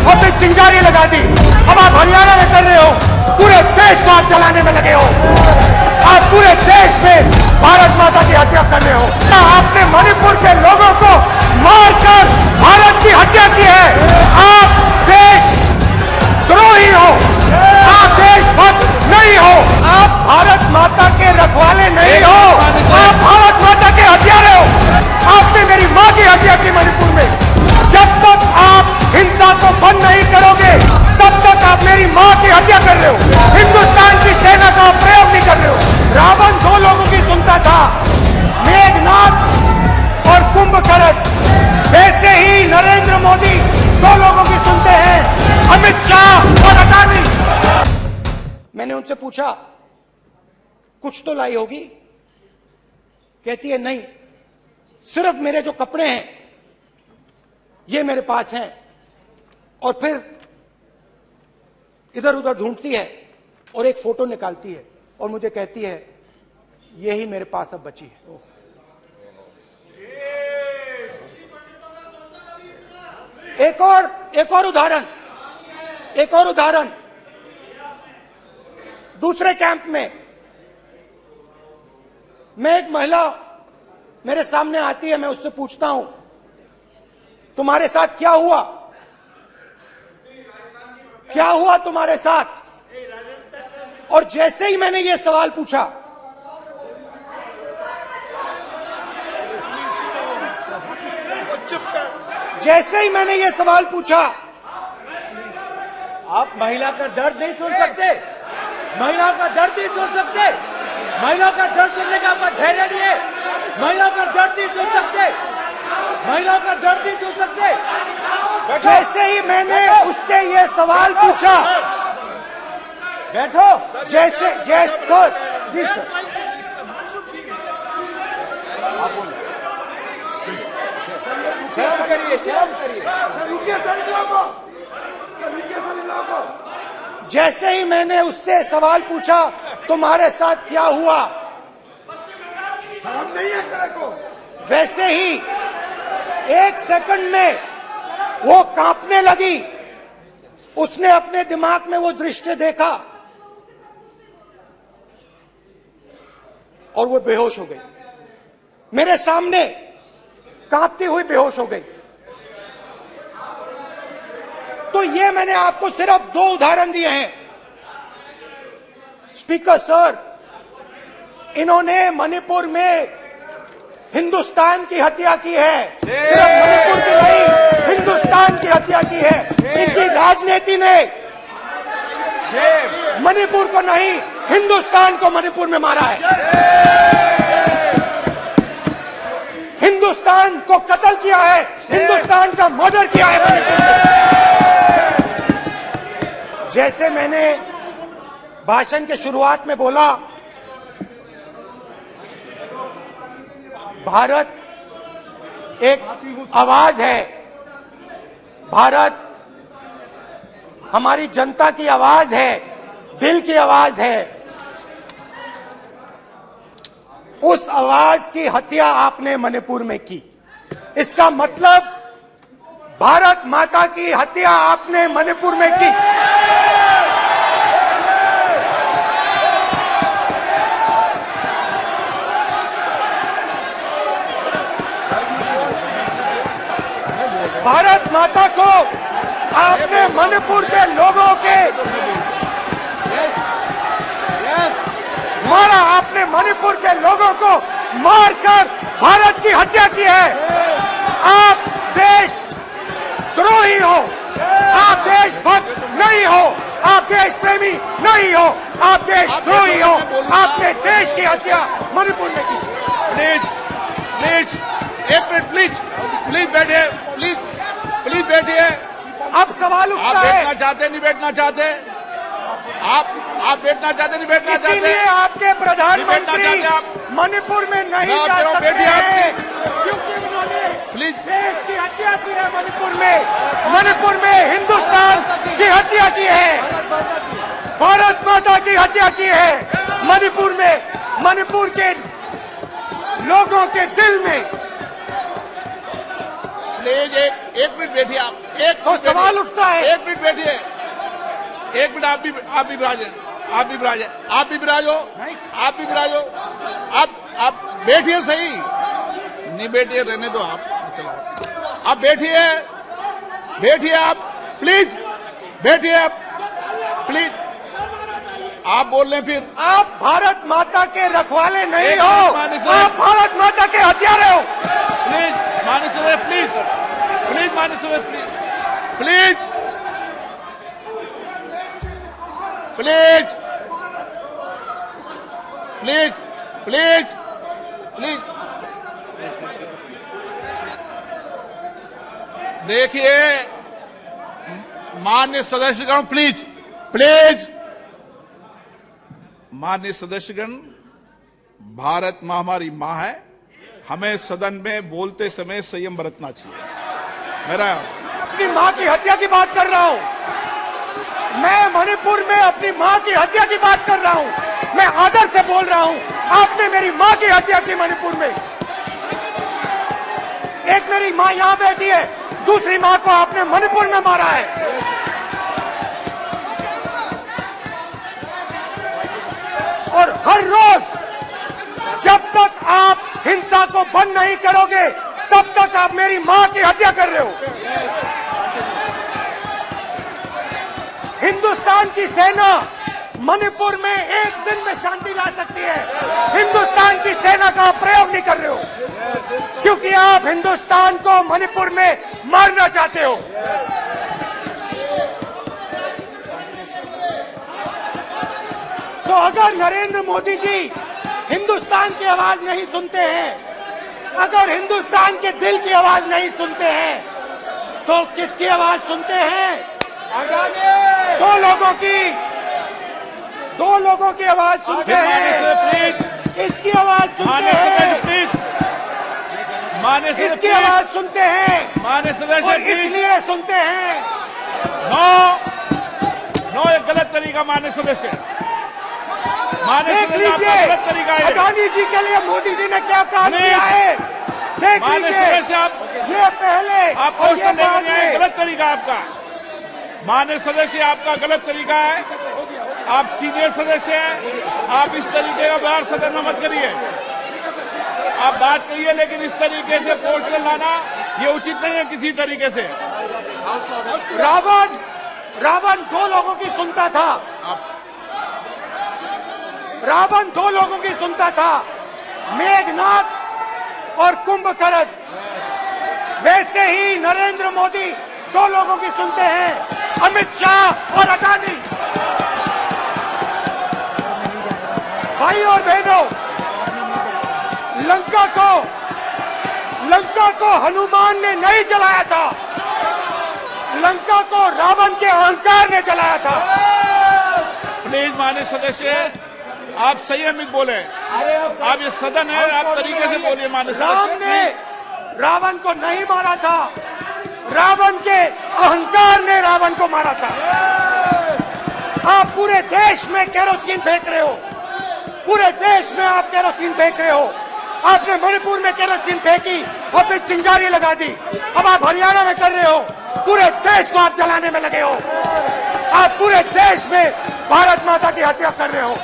अपनी चिंगारी लगा दी। अब आप हरियाणा में कर रहे हो, पूरे देश को आप चलाने में लगे हो। आप पूरे देश में भारत माता की हत्या कर रहे हो। आपने मणिपुर के लोगों को मारकर भारत की हत्या की है। आप देश द्रोही हो, आप देशभक्त नहीं हो, आप भारत माता के रखवाले नहीं हो, आप भारत माता के हत्यारे हो। आपने मेरी मां की हत्या की मणिपुर में। जब तक आप हिंसा को बंद नहीं करोगे तब तक आप मेरी मां की हत्या कर रहे हो। हिंदुस्तान की सेना का प्रयोग नहीं कर रहे हो। रावण दो लोगों की सुनता था, मेघनाथ और कुंभकर्ण। वैसे ही नरेंद्र मोदी दो लोगों की सुनते हैं, अमित शाह और अडानी। मैंने उनसे पूछा कुछ तो लाई होगी, कहती है नहीं, सिर्फ मेरे जो कपड़े हैं ये मेरे पास हैं। और फिर इधर उधर ढूंढती है और एक फोटो निकालती है और मुझे कहती है यही मेरे पास अब बची है। एक और उदाहरण दूसरे कैंप में मैं, एक महिला मेरे सामने आती है, मैं उससे पूछता हूं तुम्हारे साथ क्या हुआ, क्या हुआ तुम्हारे साथ। और जैसे ही मैंने ये सवाल पूछा, जैसे ही मैंने ये सवाल पूछा, आप महिला का दर्द नहीं सुन सकते, महिला का दर्द नहीं सुन सकते, महिला का दर्द सुनने का आपका धैर्य नहीं है, महिला का दर्द नहीं सुन सकते, महिला का दर्द नहीं सुन सकते। जैसे ही मैंने उससे ये सवाल पूछा, बैठो, जैसे सर प्लीज सर, शर्म करिए, शर्म करिए। जैसे ही मैंने उससे सवाल पूछा तुम्हारे साथ क्या हुआ, शर्म नहीं है तेरे को, वैसे ही एक सेकंड में वो कांपने लगी। उसने अपने दिमाग में वो दृश्य देखा और वो बेहोश हो गई, मेरे सामने कांपती हुई बेहोश हो गई। तो ये मैंने आपको सिर्फ 2 उदाहरण दिए हैं। स्पीकर सर, इन्होंने मणिपुर में हिंदुस्तान की हत्या की है, सिर्फ मणिपुर की नहीं, हिंदुस्तान की हत्या की है। इनकी राजनीति ने मणिपुर को नहीं, हिंदुस्तान को मणिपुर में मारा है। हिंदुस्तान को कत्ल किया है, हिंदुस्तान का मर्डर किया है मणिपुर में। जैसे मैंने भाषण के शुरुआत में बोला, भारत एक आवाज है, भारत हमारी जनता की आवाज है, दिल की आवाज है। उस आवाज की हत्या आपने मणिपुर में की, इसका मतलब भारत माता की हत्या आपने मणिपुर में की। भारत माता को आपने मणिपुर के लोगों के मारा, आपने मणिपुर के लोगों को मारकर भारत की हत्या की है। आप देश द्रोही हो, आप देशभक्त नहीं हो, आप देश प्रेमी नहीं हो, आप देश द्रोही हो। आपने देश की हत्या मणिपुर में की। प्लीज एक मिनट, प्लीज बैठिए, प्लीज बैठिए। अब सवाल उठता है, आप बैठना चाहते नहीं बैठना चाहते, आप बैठना चाहते नहीं बैठना चाहते, इसीलिए आपके प्रधानमंत्री मणिपुर में नहीं जा सकते हैं, क्योंकि उन्होंने प्लीज देश की हत्या की है। मणिपुर में हिंदुस्तान की हत्या की है, भारत माता की हत्या की है। मणिपुर में, मणिपुर के लोगों के दिल में प्लीज एक एक मिनट बैठिए आप, एक तो मिनट सवाल बैठिए। उठता है। एक मिनट बैठिए, एक मिनट आप भी विराजे, आप भी विराजे, आप भी विराजो, आप भी विराजो, आप बैठिए सही, नहीं बैठिए रहने दो आप, आप बैठिए, बैठिए आप प्लीज, बैठिए आप प्लीज, आप बोल रहे हैं फिर आप भारत माता के रखवाले नहीं एक हो, मिनट माननीय सदस्य। आप भारत माता के हत्यारे हो। प्लीज माननीय सदस्य प्लीज, प्लीज माननीय सदस्य please, please please please please please देखिए माननीय सदस्यगण, प्लीज प्लीज, माननीय सदस्यगण, भारत मां हमारी मां है, हमें सदन में बोलते समय संयम बरतना चाहिए। मेरा अपनी मां की हत्या की बात कर रहा हूं, मैं मणिपुर में अपनी मां की हत्या की बात कर रहा हूं, मैं आदर से बोल रहा हूं। आपने मेरी मां की हत्या की मणिपुर में। एक मेरी मां यहां बैठी है, दूसरी मां को आपने मणिपुर में मारा है। और हर रोज जब तक आप हिंसा को बंद नहीं करोगे तब तक आप मेरी मां की हत्या कर रहे हो। हिंदुस्तान की सेना मणिपुर में एक दिन में शांति ला सकती है, हिंदुस्तान की सेना का प्रयोग नहीं कर रहे हो, क्योंकि आप हिंदुस्तान को मणिपुर में मारना चाहते हो। तो अगर नरेंद्र मोदी जी हिंदुस्तान की आवाज नहीं सुनते हैं, अगर हिंदुस्तान के दिल की आवाज नहीं सुनते हैं, तो किसकी आवाज सुनते हैं? दो लोगों की आवाज सुनते हैं। प्लीज, इसकी आवाज सुनते माननीय हैं, सदस्य प्लीज, माननीय सदस्य इसकी आवाज सुनते हैं, माननीय सदस्य और प्लीज, इसलिए सुनते हैं। नो नो, एक गलत तरीका माननीय सदस्य, माननीय देख सदस्य आपका लीजिए गलत तरीका है। अडानी जी के लिए मोदी जी ने क्या काम नहीं। किया है, देख माननीय लीजिए। सदस्य आप ये पहले आप और ये क्वेश्चन बाद लेने आए, में। गलत तरीका आपका, माननीय सदस्य आपका गलत तरीका है। आप सीनियर सदस्य हैं, आप इस तरीके का व्यवहार सदन में मत करिए। आप बात करिए, लेकिन इस तरीके से पोस्टर लाना ये उचित नहीं है किसी तरीके से। रावण दो लोगों की सुनता था, रावण दो लोगों की सुनता था, मेघनाथ और कुंभकर्ण। वैसे ही नरेंद्र मोदी दो लोगों की सुनते हैं, अमित शाह और अडानी। भाई और बहनों, लंका को हनुमान ने नहीं जलाया था, लंका को रावण के अहंकार ने जलाया था। प्लीज माननीय सदस्य, आप संयमित बोले, आप ये सदन है, आप तरीके से बोलिए। माननीय राम सदस्य, ने रावण को नहीं मारा था, रावण के अहंकार ने रावण को मारा था। आप पूरे देश में केरोसिन फेंक रहे हो, पूरे देश में आप केरोसिन फेंक रहे हो। आपने मणिपुर में केरोसिन फेंकी और फिर चिंगारी लगा दी, अब आप हरियाणा में कर रहे हो, पूरे देश को आप जलाने में लगे हो। आप पूरे देश में भारत माता की हत्या कर रहे हो।